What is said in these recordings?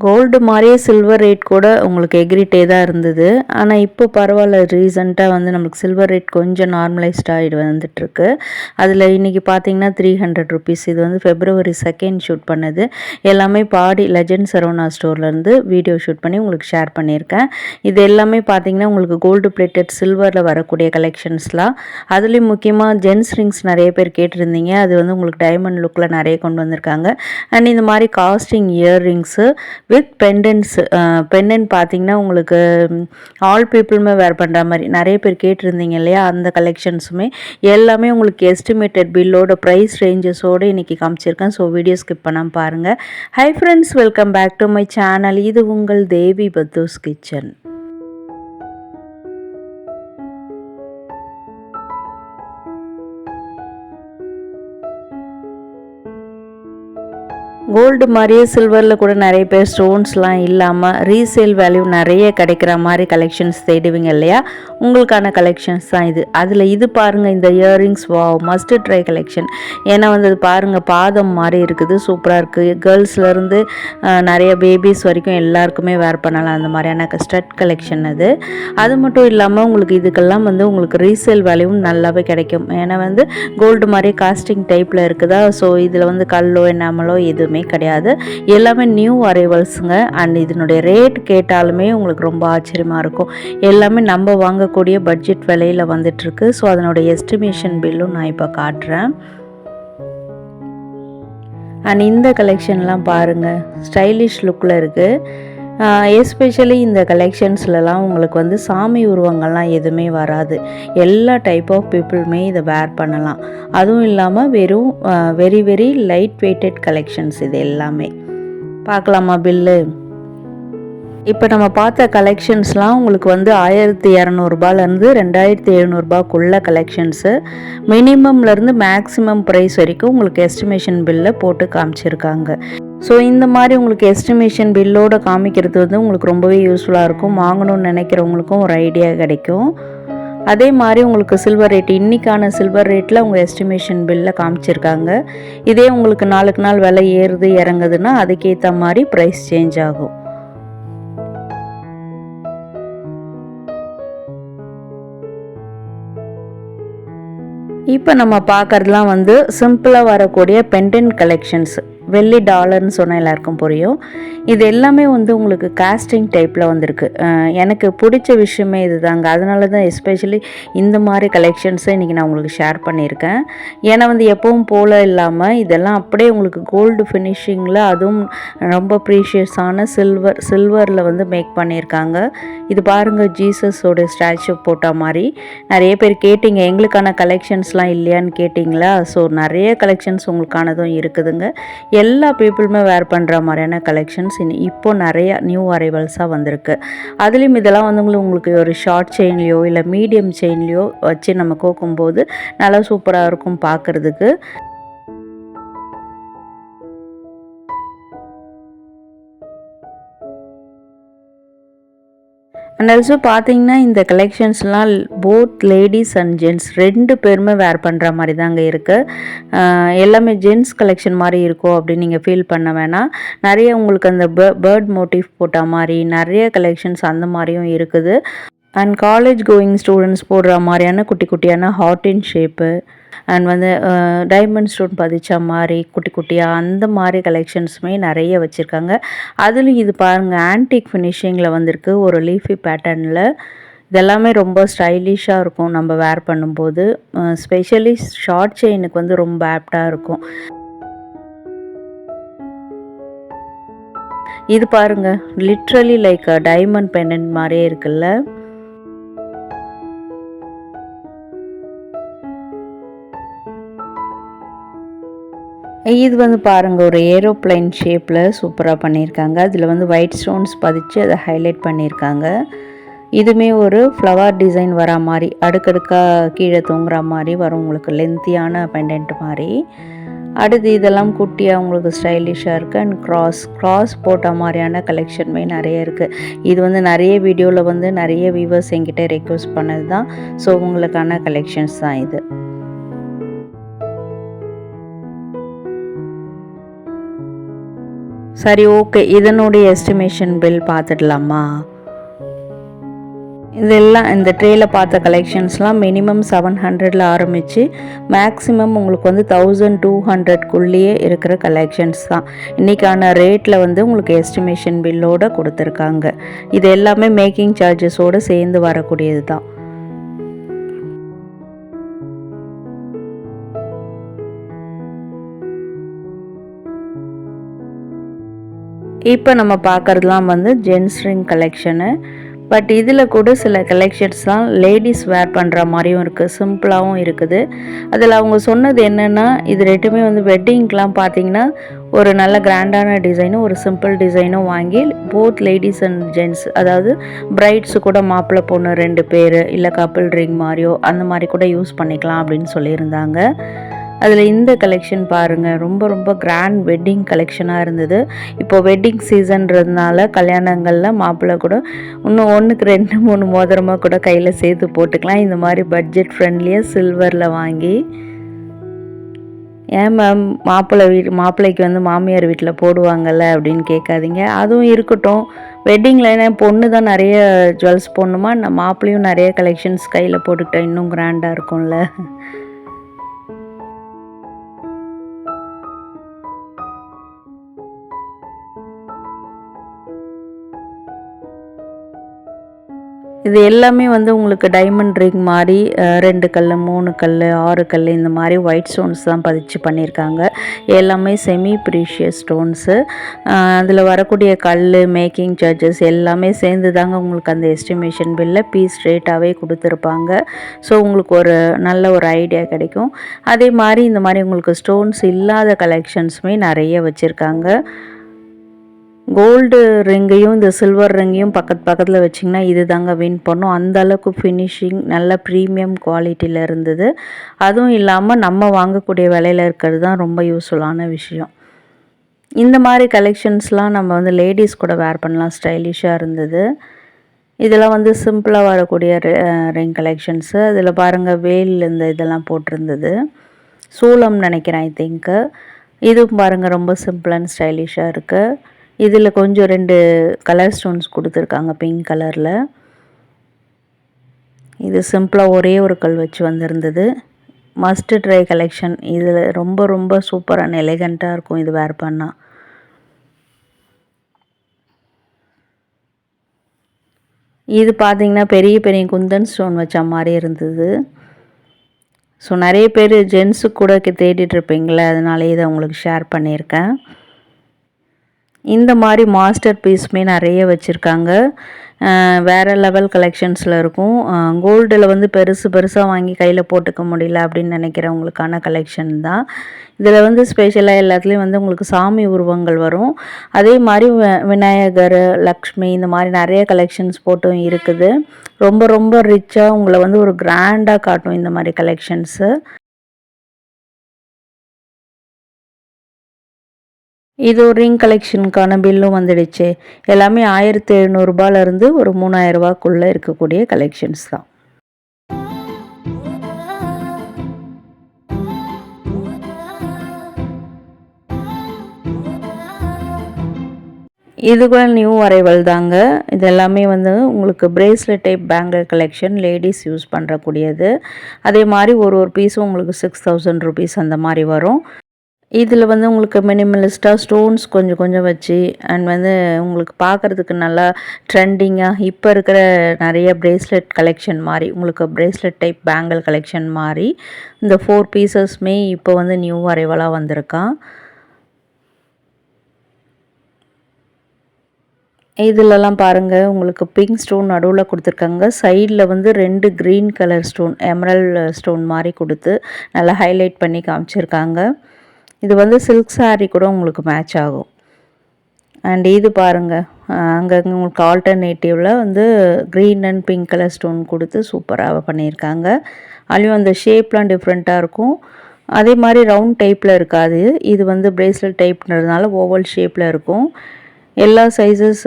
Gold மாதிரியே silver rate கூட உங்களுக்கு எகிரிட்டே தான் இருந்தது. ஆனால் இப்போ பரவாயில்ல, ரீசெண்டாக வந்து நம்மளுக்கு சில்வர் ரேட் கொஞ்சம் நார்மலைஸ்ட் ஆகிட்டு வந்துட்டுருக்கு. அதில் இன்றைக்கி பார்த்தீங்கன்னா ₹300. இது வந்து February 2 ஷூட் பண்ணது. எல்லாமே பாடி லெஜண்ட் சரவணா ஸ்டோர்லேருந்து வீடியோ ஷூட் பண்ணி உங்களுக்கு ஷேர் பண்ணியிருக்கேன். இது எல்லாமே பார்த்தீங்கன்னா உங்களுக்கு கோல்டு பிளேட்டட் சில்வரில் வரக்கூடிய கலெக்ஷன்ஸ்லாம். அதுலேயும் முக்கியமாக ஜென்ஸ் ரிங்ஸ் நிறைய பேர் கேட்டிருந்தீங்க. அது வந்து உங்களுக்கு டைமண்ட் லுக்கில் நிறைய கொண்டு வந்திருக்காங்க. அண்ட் இந்த மாதிரி காஸ்டிங் இயர்ரிங்ஸு வித் பெண்டன்ட் பார்த்தீங்கன்னா உங்களுக்கு ஆல் பீப்புளுமே வேர் பண்ணுற மாதிரி நிறைய பேர் கேட்டிருந்தீங்க இல்லையா, அந்த கலெக்ஷன்ஸுமே எல்லாமே உங்களுக்கு எஸ்டிமேட்டட் பில்லோட ப்ரைஸ் ரேஞ்சஸோடு இன்றைக்கி காமிச்சிருக்கேன். ஸோ வீடியோ ஸ்கிப் பண்ணாமல் பாருங்கள். Hi friends, welcome back to my channel. இது உங்கள் தேவி பத்தூஸ் கிச்சன். கோல்டு மாதிரியே சில்வரில் கூட நிறைய பேர் ஸ்டோன்ஸ்லாம் இல்லாமல் ரீசேல் வேல்யூ நிறைய கிடைக்கிற மாதிரி கலெக்ஷன்ஸ் தேடுவீங்க இல்லையா, உங்களுக்கான கலெக்ஷன்ஸ் தான் இது. அதில் இது பாருங்கள், இந்த இயர்ரிங்ஸ் மஸ்ட் ட்ரை கலெக்ஷன். ஏன்னா வந்து அது பாருங்கள், பாதம் மாதிரி இருக்குது, சூப்பராக இருக்குது. கேர்ள்ஸ்லேருந்து நிறைய பேபிஸ் வரைக்கும் எல்லாருக்குமே வேர் பண்ணலாம் அந்த மாதிரியான ஸ்டட் கலெக்ஷன் அது. அது மட்டும் இல்லாமல் உங்களுக்கு இதுக்கெல்லாம் வந்து உங்களுக்கு ரீசேல் வேல்யூவும் நல்லாவே கிடைக்கும். ஏன்னா வந்து கோல்டு மாதிரி காஸ்டிங் டைப்பில் இருக்குதா, ஸோ இதில் வந்து கல்லோ என்னாமலோ எதுவுமே கிடையாது. எல்லாமே நியூ அரைவல்ஸுங்க. அண்ட் இதனுடைய ரேட் கேட்டாலுமே உங்களுக்கு ரொம்ப ஆச்சரியமாக இருக்கும். எல்லாமே நம்ம வாங்கக்கூடிய பட்ஜெட் விலையில் வந்துட்டுருக்கு. ஸோ அதனுடைய எஸ்டிமேஷன் பில்லும் நான் இப்போ காட்டுறேன். அண்ட் இந்த கலெக்ஷன்லாம் பாருங்கள், ஸ்டைலிஷ் லுக்கில் இருக்குது. எஸ்பெஷலி இந்த கலெக்ஷன்ஸ்லலாம் உங்களுக்கு வந்து சாமி உருவங்கள்லாம் எதுவுமே வராது. எல்லா டைப் ஆஃப் பீப்புளுமே இதை வேர் பண்ணலாம். அதுவும் இல்லாமல் வெறும் very very light weighted collections இது எல்லாமே. பார்க்கலாமா பில்லு? இப்போ நம்ம பார்த்த கலெக்ஷன்ஸ்லாம் உங்களுக்கு வந்து ₹1200 ₹2700 கலெக்ஷன்ஸு. மினிமம்லேருந்து மேக்ஸிமம் ப்ரைஸ் வரைக்கும் உங்களுக்கு எஸ்டிமேஷன் பில்லை போட்டு காமிச்சிருக்காங்க. ஸோ இந்த மாதிரி உங்களுக்கு எஸ்டிமேஷன் பில்லோடு காமிக்கிறது வந்து உங்களுக்கு ரொம்பவே யூஸ்ஃபுல்லாக இருக்கும். வாங்கணும்னு நினைக்கிறவங்களுக்கும் ஒரு ஐடியா கிடைக்கும். அதே மாதிரி உங்களுக்கு சில்வர் ரேட், இன்றைக்கான சில்வர் ரேட்டில் உங்கள் எஸ்டிமேஷன் பில்லில் காமிச்சிருக்காங்க. இதே உங்களுக்கு நாளுக்கு நாள் விலை ஏறுது இறங்குதுன்னா அதுக்கேற்ற மாதிரி ப்ரைஸ் சேஞ்ச் ஆகும். இப்போ நம்ம பார்க்குறதுலாம் வந்து சிம்பிளாக வரக்கூடிய பெண்டன்ட் கலெக்ஷன்ஸ். வெள்ளி டாலர்னு சொன்னால் எல்லாருக்கும் புரியும். இது எல்லாமே வந்து உங்களுக்கு காஸ்டிங் டைப்பில் வந்திருக்கு. எனக்கு பிடிச்ச விஷயமே இது தாங்க. அதனால தான் எஸ்பெஷலி இந்த மாதிரி கலெக்ஷன்ஸை இன்றைக்கி நான் உங்களுக்கு ஷேர் பண்ணியிருக்கேன். ஏன்னா வந்து எப்பவும் போல் இல்லாமல் இதெல்லாம் அப்படியே உங்களுக்கு கோல்டு ஃபினிஷிங்கில், அதுவும் ரொம்ப ப்ரீஷியஸான சில்வரில் வந்து மேக் பண்ணியிருக்காங்க. இது பாருங்கள், ஜீசஸோட ஸ்டாச்சு போட்ட மாதிரி. நிறைய பேர் கேட்டிங்க, எங்களுக்கான கலெக்ஷன்ஸ்லாம் இல்லையான்னு கேட்டிங்களா. ஸோ நிறைய கலெக்ஷன்ஸ் உங்களுக்கானதும் இருக்குதுங்க. எல்லா பீப்புளுமே வேர் பண்ணுற மாதிரியான கலெக்ஷன்ஸ் இப்போ நிறைய நியூ அரைவல்ஸாக வந்திருக்கு. அதுலேயும் இதெல்லாம் வந்து உங்களுக்கு ஒரு ஷார்ட் செயின்லேயோ இல்லை மீடியம் செயின்லேயோ வச்சு நம்ம கோக்கும்போது நல்லா சூப்பராக இருக்கும் பார்க்குறதுக்கு. அண்ட் ஆல்சோ பார்த்தீங்கன்னா இந்த கலெக்ஷன்ஸ்லாம் போத் லேடிஸ் அண்ட் ஜென்ட்ஸ் 2 பேருமே வேர் பண்ணுற மாதிரி தாங்க இருக்குது. எல்லாமே ஜென்ட்ஸ் கலெக்ஷன் மாதிரி இருக்கும் அப்படின்னு நீங்கள் ஃபீல் பண்ண வேணாம். நிறைய உங்களுக்கு அந்த பேர்ட் மோட்டிவ் போட்ட மாதிரி நிறைய கலெக்ஷன்ஸ் அந்த மாதிரியும் இருக்குது. அண்ட் காலேஜ் கோயிங் ஸ்டூடெண்ட்ஸ் போடுற மாதிரியான குட்டி குட்டியான ஹார்ட் இன் ஷேப்பு அண்ட் வந்து டைமண்ட் ஸ்டோன் பதிச்ச மாதிரி குட்டி குட்டியாக அந்த மாதிரி கலெக்ஷன்ஸுமே நிறைய வச்சுருக்காங்க. அதுலேயும் இது பாருங்கள், ஆன்டிக் ஃபினிஷிங்கில் வந்திருக்கு ஒரு லீஃபி பேட்டர்னில். இதெல்லாமே ரொம்ப ஸ்டைலிஷாக இருக்கும் நம்ம வேர் பண்ணும்போது. ஸ்பெஷலி ஷார்ட் செயினுக்கு வந்து ரொம்ப ஆப்டாக இருக்கும். இது பாருங்கள், லிட்ரலி லைக் டைமண்ட் பெண்டன்ட் மாதிரியே இருக்குல்ல. இது வந்து பாருங்கள், ஒரு ஏரோப்ளைன் ஷேப்பில் சூப்பராக பண்ணியிருக்காங்க. அதில் வந்து ஒயிட் ஸ்டோன்ஸ் பதிச்சு அதை ஹைலைட் பண்ணியிருக்காங்க. இதுவுமே ஒரு ஃப்ளவர் டிசைன் வரா மாதிரி அடுக்கடுக்காக கீழே தூங்குற மாதிரி வரும் உங்களுக்கு, லென்த்தியான பெண்டன்ட் மாதிரி. அடுத்து இதெல்லாம் குட்டியாக உங்களுக்கு ஸ்டைலிஷாக இருக்குது. அண்ட் க்ராஸ் போட்ட மாதிரியான கலெக்ஷனுமே நிறைய இருக்குது. இது வந்து நிறைய வீடியோவில் வந்து நிறைய வியூவர்ஸ் என்கிட்ட ரெக்வஸ்ட் பண்ணது தான். ஸோ உங்களுக்கான கலெக்ஷன்ஸ் தான் இது. சரி, ஓகே. இதனுடைய எஸ்டிமேஷன் பில் பார்த்துடலாமா? இதெல்லாம் இந்த ட்ரேயில் பார்த்த கலெக்ஷன்ஸ்லாம் மினிமம் 700ல் ஆரம்பித்து மேக்ஸிமம் உங்களுக்கு வந்து 1200க்குள்ளேயே இருக்கிற கலெக்ஷன்ஸ் தான். இன்றைக்கான ரேட்டில் வந்து உங்களுக்கு எஸ்டிமேஷன் பில்லோடு கொடுத்துருக்காங்க. இது எல்லாமே மேக்கிங் சார்ஜஸோடு சேர்ந்து வரக்கூடியது தான். இப்போ நம்ம பார்க்குறதுலாம் வந்து ஜென்ஸ் ரிங் கலெக்ஷனு. பட் இதில் கூட சில கலெக்ஷன்ஸ்லாம் லேடிஸ் வேர் பண்ணுற மாதிரியும் இருக்குது, சிம்பிளாகவும் இருக்குது. அதில் அவங்க சொன்னது என்னென்னா, இது ரெண்டுமே வந்து வெட்டிங்க்கெலாம் பார்த்தீங்கன்னா ஒரு நல்ல கிராண்டான டிசைனும் ஒரு சிம்பிள் டிசைனும் வாங்கி போத் லேடிஸ் அண்ட் ஜென்ட்ஸ், அதாவது பிரைட்ஸு கூட மாப்பிள்ளை பொண்ணு 2 பேர் இல்லை கப்பிள் ரிங் மாதிரியோ அந்த மாதிரி கூட யூஸ் பண்ணிக்கலாம் அப்படின்னு சொல்லியிருந்தாங்க. அதில் இந்த கலெக்ஷன் பாருங்கள், ரொம்ப ரொம்ப கிராண்ட் வெட்டிங் கலெக்ஷனாக இருந்தது. இப்போது வெட்டிங் சீசன்றதுனால கல்யாணங்களில் மாப்பிள்ளை கூட இன்னும் 1க்கு 2 3 மோதிரமாக கூட கையில் சேர்த்து போட்டுக்கலாம். இந்த மாதிரி பட்ஜெட் ஃப்ரெண்ட்லியாக சில்வரில் வாங்கி. ஏன் மேம் மாப்பிள்ளைக்கு வந்து மாமியார் வீட்டில் போடுவாங்கள்ல அப்படின்னு கேட்காதீங்க. அதுவும் இருக்கட்டும், வெட்டிங்கில் என்ன பொண்ணு தான் நிறைய ஜுவல்ஸ் போடணுமா, மாப்பிள்ளையும் நிறைய கலெக்ஷன்ஸ் கையில் போட்டுக்கிட்டா இன்னும் கிராண்டாக இருக்கும்ல. இது எல்லாமே வந்து உங்களுக்கு டைமண்ட் ரிங் மாதிரி 2 கல் 3 கல் 6 கல் இந்த மாதிரி ஒயிட் ஸ்டோன்ஸ் தான் பதிச்சு பண்ணியிருக்காங்க. எல்லாமே செமி ப்ரீஷியஸ் ஸ்டோன்ஸு. அதில் வரக்கூடிய கல், மேக்கிங் சார்ஜஸ் எல்லாமே சேர்ந்து தாங்க உங்களுக்கு அந்த எஸ்டிமேஷன் பில்ல பீஸ் ரேட்டாகவே கொடுத்துருப்பாங்க. ஸோ உங்களுக்கு ஒரு நல்ல ஒரு ஐடியா கிடைக்கும். அதே மாதிரி இந்த மாதிரி உங்களுக்கு ஸ்டோன்ஸ் இல்லாத கலெக்ஷன்ஸுமே நிறைய வச்சுருக்காங்க. கோல்டு ரிங்கையும் இந்த சில்வர் ரிங்கையும் பக்கத்தில் வச்சிங்கன்னா இது தாங்க வின் பண்ணும். அந்த அளவுக்கு ஃபினிஷிங் நல்ல ப்ரீமியம் குவாலிட்டியில் இருந்தது. அதுவும் இல்லாமல் நம்ம வாங்கக்கூடிய விலையில் இருக்கிறது தான் ரொம்ப யூஸ்ஃபுல்லான விஷயம். இந்த மாதிரி கலெக்ஷன்ஸ்லாம் நம்ம வந்து லேடிஸ் கூட வேர் பண்ணலாம், ஸ்டைலிஷாக இருந்தது. இதெல்லாம் வந்து சிம்பிளாக வரக்கூடிய ரிங் கலெக்ஷன்ஸு. அதில் பாருங்கள் வேல் இந்த இதெல்லாம் போட்டிருந்தது, சூளம் நினைக்கிறேன் ஐ திங்க்கு. இதுவும் பாருங்கள் ரொம்ப சிம்பிள் அண்ட் ஸ்டைலிஷாக இருக்குது. இதில் கொஞ்சம் 2 கலர் ஸ்டோன்ஸ் கொடுத்துருக்காங்க பிங்க் கலரில். இது சிம்பிளாக ஒரே ஒரு கல் வச்சு வந்திருந்தது. Must try collection. இதில் ரொம்ப ரொம்ப சூப்பரான எலிகண்ட்டாக இருக்கும் இது வேர் பண்ணால். இது பார்த்திங்கன்னா பெரிய பெரிய குந்தன் ஸ்டோன் வச்ச மாதிரி இருந்தது. ஸோ நிறைய பேர் ஜென்ஸுக்கு கூட தேடிட்டுருப்பீங்களே, அதனாலே இதை உங்களுக்கு ஷேர் பண்ணியிருக்கேன். இந்த மாதிரி மாஸ்டர் பீஸுமே நிறைய வச்சுருக்காங்க. வேறு லெவல் கலெக்ஷன்ஸில் இருக்கும். கோல்டில் வந்து பெருசாக வாங்கி கையில் போட்டுக்க முடியல அப்படின்னு நினைக்கிறவங்களுக்கான கலெக்ஷன் தான். இதில் வந்து ஸ்பெஷலாக எல்லாத்துலேயும் வந்து உங்களுக்கு சாமி உருவங்கள் வரும். அதே மாதிரி விநாயகர், லக்ஷ்மி இந்த மாதிரி நிறைய கலெக்ஷன்ஸ் போட்டும் இருக்குது. ரொம்ப ரொம்ப ரிச்சாக உங்களை வந்து ஒரு கிராண்டாக காட்டும் இந்த மாதிரி கலெக்ஷன்ஸு. இது ஒரு ரிங் கலெக்ஷனுக்கான பில்லும் வந்துடுச்சு. எல்லாமே 1700 ஒரு 3000 இருக்கக்கூடிய கலெக்ஷன்ஸ் தான். இது கூட நியூ அரைவல் தாங்க. இது எல்லாமே வந்து உங்களுக்கு bracelet type bangle collection, ladies use பண்ணுறக்கூடியது. அதே மாதிரி ஒரு பீஸும் உங்களுக்கு 6000 ருபீஸ் அந்த மாதிரி வரும். இதில் வந்து உங்களுக்கு மினிமலிஸ்ட்டாக ஸ்டோன்ஸ் கொஞ்சம் கொஞ்சம் வச்சு அண்ட் வந்து உங்களுக்கு பார்க்குறதுக்கு நல்லா ட்ரெண்டிங்காக இப்போ இருக்கிற நிறைய பிரேஸ்லெட் கலெக்ஷன் மாதிரி, உங்களுக்கு பிரேஸ்லெட் டைப் பேங்கிள் கலெக்ஷன் மாதிரி இந்த 4 பீசஸ்மே இப்போ வந்து நியூ அரைவலாக வந்திருக்கான். இதிலலாம் பாருங்கள், உங்களுக்கு பிங்க் ஸ்டோன் நடுவில் கொடுத்துருக்காங்க. சைடில் வந்து 2 green colour stone, emerald stone மாதிரி கொடுத்து நல்லா ஹைலைட் பண்ணி காமிச்சிருக்காங்க. இது வந்து சில்க் சாரீ கூட உங்களுக்கு மேட்ச் ஆகும். அண்ட் இது பாருங்கள், அங்கங்கே உங்களுக்கு ஆல்டர்னேட்டிவில் வந்து green and pink colour stone கொடுத்து சூப்பராக பண்ணியிருக்காங்க. அதுலேயும் அந்த ஷேப்லாம் டிஃப்ரெண்ட்டாக இருக்கும். அதே மாதிரி ரவுண்ட் டைப்பில் இருக்காது. இது வந்து பிரேஸ்லெட் டைப்ன்றதுனால ஓவல் ஷேப்பில் இருக்கும். எல்லா சைஸஸ்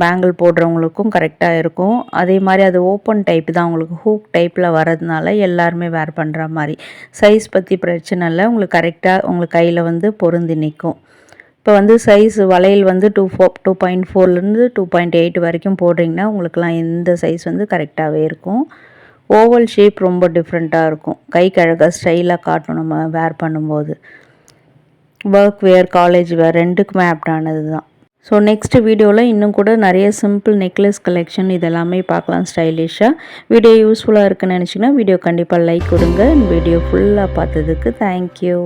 பேங்கிள் போடுறவங்களுக்கும் கரெக்டாக இருக்கும். அதே மாதிரி அது ஓப்பன் டைப் தான், உங்களுக்கு ஹூக் டைப்பில் வரதுனால எல்லாருமே வேர் பண்ணுற மாதிரி. சைஸ் பற்றி பிரச்சனை இல்லை, உங்களுக்கு கரெக்டாக உங்களுக்கு கையில் வந்து பொருந்தி நிற்கும். இப்போ வந்து சைஸ் வளையல் வந்து 2.4லேருந்து 2.8 வரைக்கும் போடுறீங்கன்னா உங்களுக்குலாம் இந்த சைஸ் வந்து கரெக்டாகவே இருக்கும். ஓவல் ஷேப் ரொம்ப டிஃப்ரெண்ட்டாக இருக்கும். கைக்கு அழகாக ஸ்டைலாக காட்டும் நம்ம வேர் பண்ணும்போது. ஒர்க் வேர், காலேஜ் வேர் ரெண்டுக்குமே ஆப்டானது தான். ஸோ நெக்ஸ்ட் வீடியோவில் இன்னும் கூட நிறைய சிம்பிள் நெக்லஸ் கலெக்ஷன் இதெல்லாமே பார்க்கலாம் ஸ்டைலிஷாக. வீடியோ யூஸ்ஃபுல்லாக இருக்குன்னு நினச்சிங்கன்னா வீடியோ கண்டிப்பாக லைக் கொடுங்க. வீடியோ ஃபுல்லாக பார்த்ததுக்கு தேங்க்யூ.